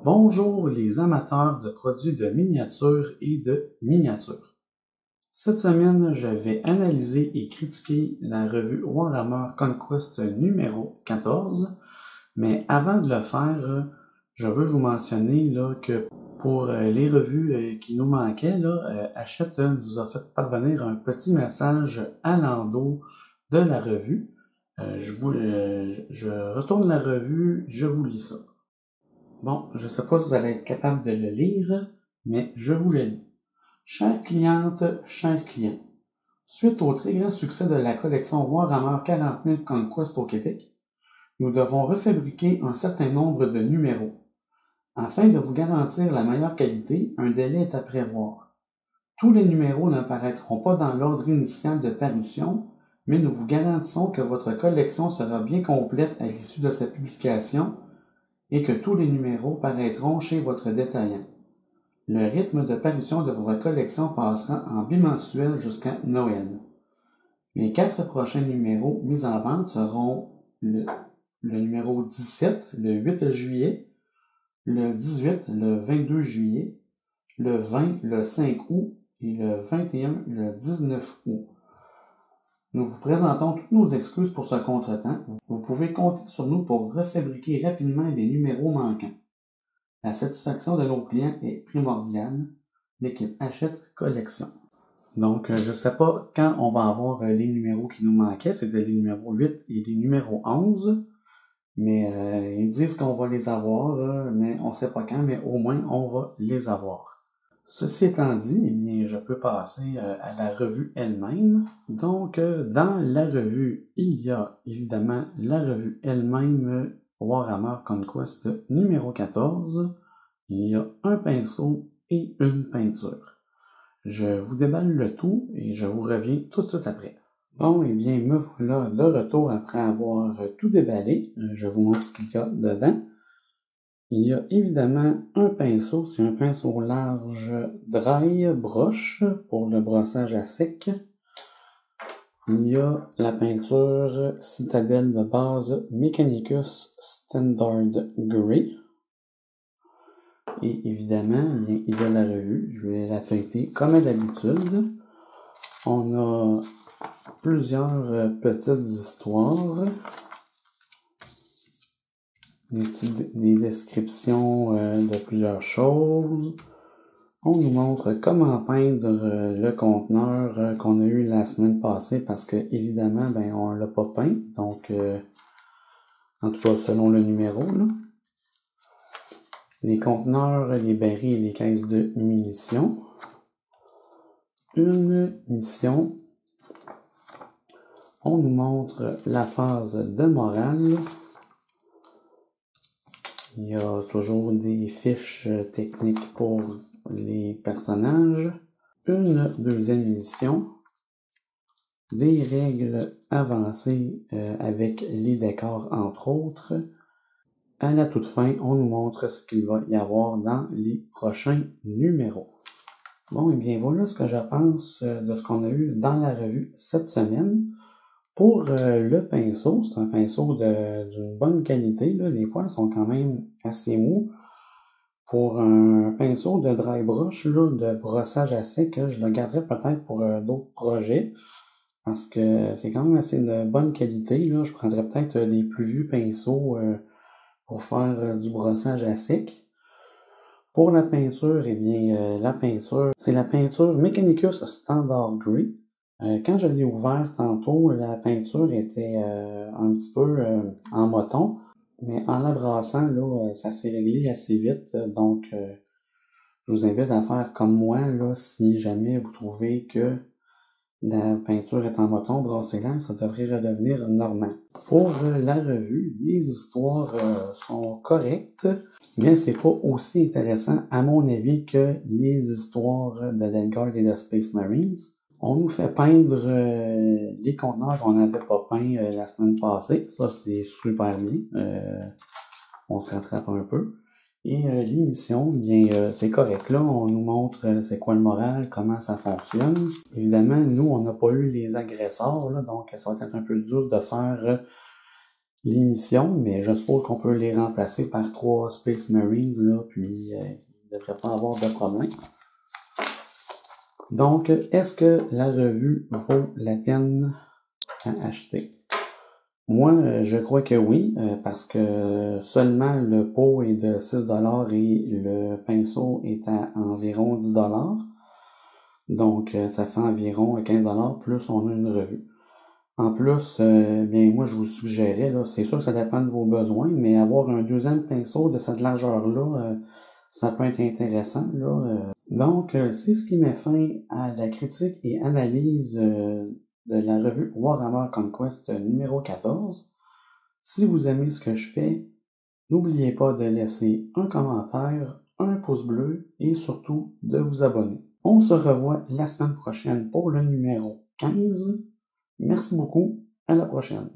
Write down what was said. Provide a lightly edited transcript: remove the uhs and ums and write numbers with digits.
Bonjour les amateurs de produits de miniature et de miniature. Cette semaine, je vais analyser et critiquer la revue Warhammer Conquest numéro 14, mais avant de le faire, je veux vous mentionner là, que pour les revues qui nous manquaient, Hachette nous a fait parvenir un petit message à l'endos de la revue. Je retourne la revue, je vous lis ça. Bon, je ne sais pas si vous allez être capable de le lire, mais je vous le lis. Chère cliente, chers clients, suite au très grand succès de la collection Warhammer 40 000 Conquest au Québec, nous devons refabriquer un certain nombre de numéros. Afin de vous garantir la meilleure qualité, un délai est à prévoir. Tous les numéros n'apparaîtront pas dans l'ordre initial de parution, mais nous vous garantissons que votre collection sera bien complète à l'issue de cette publication et que tous les numéros paraîtront chez votre détaillant. Le rythme de parution de votre collection passera en bimensuel jusqu'à Noël. Les 4 prochains numéros mis en vente seront le numéro 17, le 8 juillet, le 18, le 22 juillet, le 20, le 5 août et le 21, le 19 août. Nous vous présentons toutes nos excuses pour ce contretemps. Vous pouvez compter sur nous pour refabriquer rapidement les numéros manquants. La satisfaction de nos clients est primordiale. L'équipe Hachette Collection. Donc, je ne sais pas quand on va avoir les numéros qui nous manquaient. C'était les numéros 8 et les numéros 11. Mais ils disent qu'on va les avoir, mais on ne sait pas quand, mais au moins on va les avoir. Ceci étant dit, eh bien, je peux passer à la revue elle-même. Donc, dans la revue, il y a évidemment la revue elle-même Warhammer Conquest numéro 14. Il y a un pinceau et une peinture. Je vous déballe le tout et je vous reviens tout de suite après. Bon, eh bien, me voilà de retour après avoir tout déballé. Je vous montre ce qu'il y a dedans. Il y a évidemment un pinceau, c'est un pinceau large dry broche pour le brossage à sec. Il y a la peinture Citadelle de base Mechanicus Standard Grey. Et évidemment, il y a la revue. Je vais la feuilleter comme à l'habitude. On a plusieurs petites histoires. Des descriptions de plusieurs choses. On nous montre comment peindre le conteneur qu'on a eu la semaine passée parce que évidemment, on l'a pas peint. Donc, en tout cas, selon le numéro, là. Les conteneurs, les barils et les caisses de munitions. Une mission. On nous montre la phase de morale. Il y a toujours des fiches techniques pour les personnages. Une deuxième mission. Des règles avancées avec les décors entre autres. À la toute fin, on nous montre ce qu'il va y avoir dans les prochains numéros. Bon, et bien voilà ce que je pense de ce qu'on a eu dans la revue cette semaine. Pour le pinceau, c'est un pinceau d'une bonne qualité. Là. Les poils sont quand même assez mous. Pour un pinceau de dry brush, là, de brossage à sec, je le garderai peut-être pour d'autres projets. Parce que c'est quand même assez de bonne qualité. Là. Je prendrais peut-être des plus vieux pinceaux pour faire du brossage à sec. Pour la peinture, eh bien, la peinture, c'est la peinture Mechanicus Standard Grey. Quand je l'ai ouvert tantôt, la peinture était un petit peu en moton, mais en la brassant, là, ça s'est réglé assez vite. Donc, je vous invite à faire comme moi, là, si jamais vous trouvez que la peinture est en moton, brassez-la, ça devrait redevenir normal. Pour la revue, les histoires sont correctes, mais c'est pas aussi intéressant, à mon avis, que les histoires de Delgard et de Space Marines. On nous fait peindre les conteneurs qu'on n'avait pas peints la semaine passée. Ça, c'est super bien. On se rattrape un peu. Et l'émission, bien, c'est correct. Là, on nous montre c'est quoi le moral, comment ça fonctionne. Évidemment, nous, on n'a pas eu les agresseurs, là, donc ça va être un peu dur de faire l'émission, mais je suppose qu'on peut les remplacer par 3 Space Marines, là, puis il ne devrait pas avoir de problème. Donc, est-ce que la revue vaut la peine à acheter? Moi, je crois que oui, parce que seulement le pot est de 6$ et le pinceau est à environ 10$. Donc, ça fait environ 15$ plus on a une revue. En plus, bien moi je vous suggérais, là, c'est sûr que ça dépend de vos besoins, mais avoir un deuxième pinceau de cette largeur-là, ça peut être intéressant, là. Donc, c'est ce qui met fin à la critique et analyse de la revue Warhammer Conquest numéro 14. Si vous aimez ce que je fais, n'oubliez pas de laisser un commentaire, un pouce bleu et surtout de vous abonner. On se revoit la semaine prochaine pour le numéro 15. Merci beaucoup, à la prochaine.